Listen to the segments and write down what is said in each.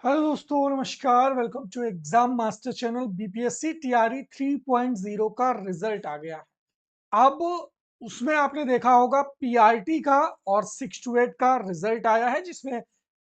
Hello दोस्तों, नमस्कार। Welcome to exam master channel. BPSC TRE 3.0 का रिजल्ट आ गया है। अब उसमें आपने देखा होगा पीआरटी का और 6 to 8 का रिजल्ट आया है, जिसमें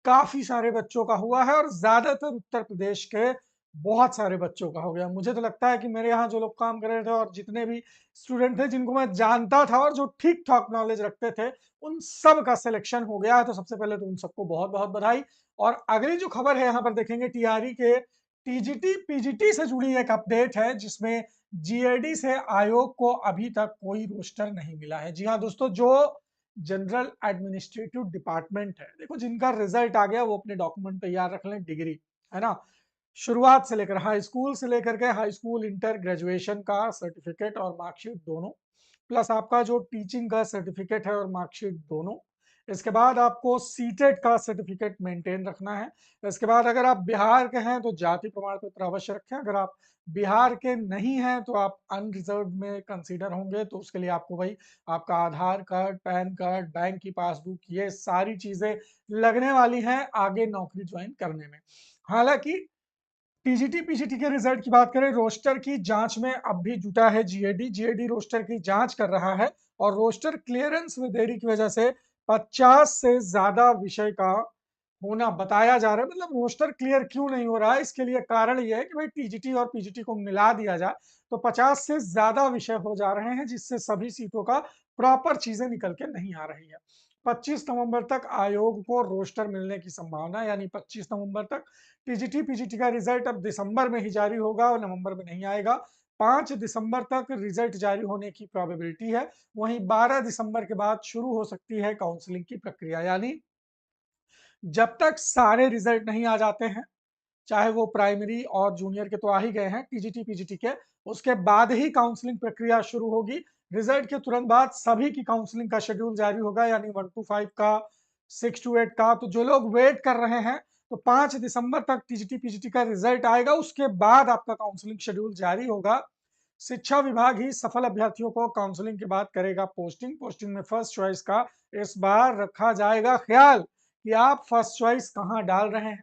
काफी सारे बच्चों का हुआ है और ज्यादातर उत्तर प्रदेश के बहुत सारे बच्चों का हो गया। मुझे तो लगता है कि मेरे यहाँ जो लोग काम कर रहे थे और जितने भी स्टूडेंट थे जिनको मैं जानता था और जो ठीक ठाक नॉलेज रखते थे, उन सब का सिलेक्शन हो गया है। तो सबसे पहले तो उन सबको बहुत बहुत बधाई। और अगली जो खबर है यहाँ पर देखेंगे, टीआरई के टीजीटी पीजीटी से जुड़ी एक अपडेट है, जिसमें जीएडी से आयोग को अभी तक कोई रोस्टर नहीं मिला है। जी हाँ दोस्तों, जो जनरल एडमिनिस्ट्रेटिव डिपार्टमेंट है, देखो जिनका रिजल्ट आ गया वो अपने डॉक्यूमेंट तैयार रख लें। डिग्री है ना, शुरुआत से लेकर हाई स्कूल से लेकर के हाई स्कूल इंटर ग्रेजुएशन का सर्टिफिकेट और मार्कशीट दोनों, प्लस आपका जो टीचिंग का सर्टिफिकेट है और मार्कशीट दोनों। इसके बाद आपको सीटेट का सर्टिफिकेट मेंटेन रखना है। इसके बाद अगर आप बिहार के हैं तो जाति प्रमाण पत्र अवश्य रखें। अगर आप बिहार के नहीं हैं तो आप अनरिजर्व में कंसीडर होंगे, तो उसके लिए आपको भाई आपका आधार कार्ड, पैन कार्ड, बैंक की पासबुक, ये सारी चीजें लगने वाली हैं आगे नौकरी ज्वाइन करने में। हालांकि टीजीटी पीजीटी के रिजल्ट की बात करें, रोस्टर की जांच में अब भी जुटा है जीएडी। जीएडी रोस्टर की जांच कर रहा है और रोस्टर क्लियरेंस में देरी की वजह से 50 से ज्यादा विषय का होना बताया जा रहा है। मतलब रोस्टर क्लियर क्यों नहीं हो रहा है, इसके लिए कारण यह है कि भाई टीजीटी और पीजीटी को मिला दिया जाए तो 50 से ज्यादा विषय हो जा रहे हैं, जिससे सभी सीटों का प्रॉपर चीजें निकल के नहीं आ रही है। 25 नवंबर तक आयोग को रोस्टर मिलने की संभावना, यानी 25 नवंबर तक। टीजीटी पीजीटी का रिजल्ट अब दिसंबर में ही जारी होगा और नवंबर में नहीं आएगा। 5 दिसंबर तक रिजल्ट जारी होने की प्रोबेबिलिटी है। वहीं 12 दिसंबर के बाद शुरू हो सकती है काउंसलिंग की प्रक्रिया। यानी जब तक सारे रिजल्ट नहीं आ जाते हैं, चाहे वो प्राइमरी और जूनियर के तो आ ही गए हैं, टीजीटी पीजीटी के, उसके बाद ही काउंसलिंग प्रक्रिया शुरू होगी। रिजल्ट के तुरंत बाद सभी की काउंसलिंग का शेड्यूल जारी होगा, यानी 1 to 5 का, 6 to 8 का। तो जो लोग वेट कर रहे हैं, तो 5 दिसंबर तक टीजीटी पीजीटी का रिजल्ट आएगा, उसके बाद आपका काउंसलिंग शेड्यूल जारी होगा। शिक्षा विभाग ही सफल अभ्यर्थियों को काउंसलिंग के बाद करेगा पोस्टिंग। पोस्टिंग में फर्स्ट चॉइस का इस बार रखा जाएगा ख्याल कि आप फर्स्ट चॉइस कहाँ डाल रहे हैं,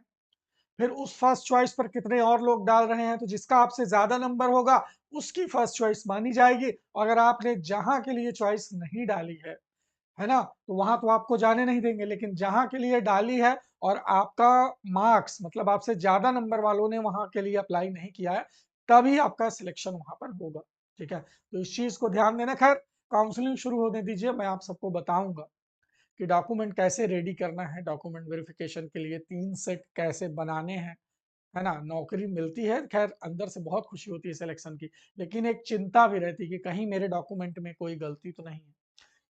फिर उस फर्स्ट चॉइस पर कितने और लोग डाल रहे हैं। तो जिसका आपसे ज्यादा नंबर होगा उसकी फर्स्ट चॉइस मानी जाएगी। और अगर आपने जहां के लिए चॉइस नहीं डाली है ना, तो वहां तो आपको जाने नहीं देंगे। लेकिन जहां के लिए डाली है और आपका मार्क्स, मतलब आपसे ज्यादा नंबर वालों ने वहां के लिए अप्लाई नहीं किया है, तभी आपका सिलेक्शन वहां पर होगा। ठीक है, तो इस चीज को ध्यान देना। खैर, काउंसलिंग शुरू होने दीजिए, मैं आप सबको बताऊंगा कि डॉक्यूमेंट कैसे रेडी करना है, डॉक्यूमेंट वेरिफिकेशन के लिए 3 सेट कैसे बनाने हैं। है ना, नौकरी मिलती है, खैर अंदर से बहुत खुशी होती है सिलेक्शन की, लेकिन एक चिंता भी रहती है कि कहीं मेरे डॉक्यूमेंट में कोई गलती तो नहीं है।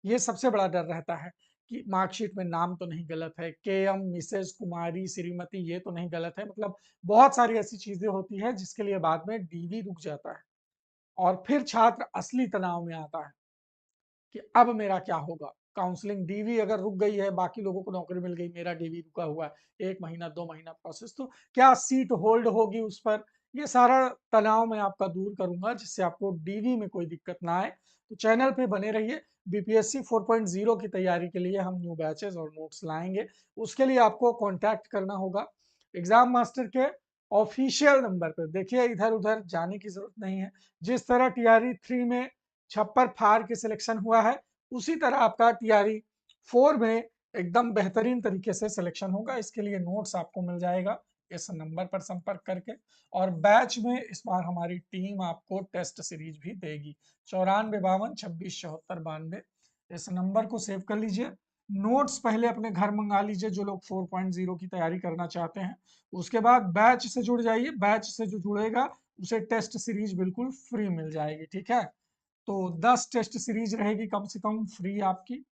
ये सबसे बड़ा डर रहता है कि मार्कशीट में नाम तो नहीं गलत है, के एम, मिसेज, कुमारी, श्रीमती, ये तो नहीं गलत है। मतलब बहुत सारी ऐसी चीजें होती हैं जिसके लिए बाद में डीवी रुक जाता है और फिर छात्र असली तनाव में आता है कि अब मेरा क्या होगा। काउंसलिंग, डीवी अगर रुक गई है, बाकी लोगों को नौकरी मिल गई, मेरा डीवी रुका हुआ है, 1 महीना 2 महीना प्रोसेस, तो क्या सीट होल्ड होगी उस पर। ये सारा तनाव मैं आपका दूर करूंगा, जिससे आपको डीवी में कोई दिक्कत ना आए। तो चैनल पे बने रहिए। बीपीएससी 4.0 की तैयारी के लिए हम न्यू बैचेस और नोट्स लाएंगे। उसके लिए आपको कांटेक्ट करना होगा एग्जाम मास्टर के ऑफिशियल नंबर पर। देखिए, इधर उधर जाने की जरूरत नहीं है। जिस तरह टीआरई 3 में छप्पर फाड़ के सिलेक्शन हुआ है, उसी तरह आपका टीआरई 4 में एकदम बेहतरीन तरीके से सिलेक्शन होगा। इसके लिए नोट्स आपको मिल जाएगा इस नंबर पर संपर्क करके। और बैच में इस बार हमारी टीम आपको टेस्ट सीरीज भी देगी, 9452267492। इस नंबर को सेव कर लीजिए। नोट्स पहले अपने घर मंगा लीजिए जो लोग 4.0 की तैयारी करना चाहते हैं। उसके बाद बैच से जुड़ जाइए। बैच से जो जुड़ेगा उसे टेस्ट सीरीज बिल्कुल फ्री मिल जाएगी। ठीक है, तो 10 टेस्ट सीरीज रहेगी कम से कम फ्री आपकी,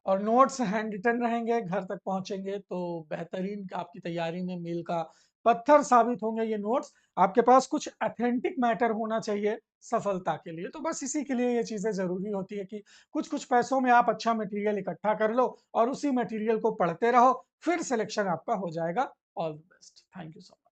और नोट्स हैंड रिटन रहेंगे, घर तक पहुंचेंगे, तो बेहतरीन आपकी तैयारी में मील का पत्थर साबित होंगे ये नोट्स। आपके पास कुछ ऑथेंटिक मैटर होना चाहिए सफलता के लिए, तो बस इसी के लिए ये चीजें जरूरी होती है कि कुछ कुछ पैसों में आप अच्छा मटेरियल इकट्ठा कर लो और उसी मटेरियल को पढ़ते रहो, फिर सिलेक्शन आपका हो जाएगा। All the best, thank you so much.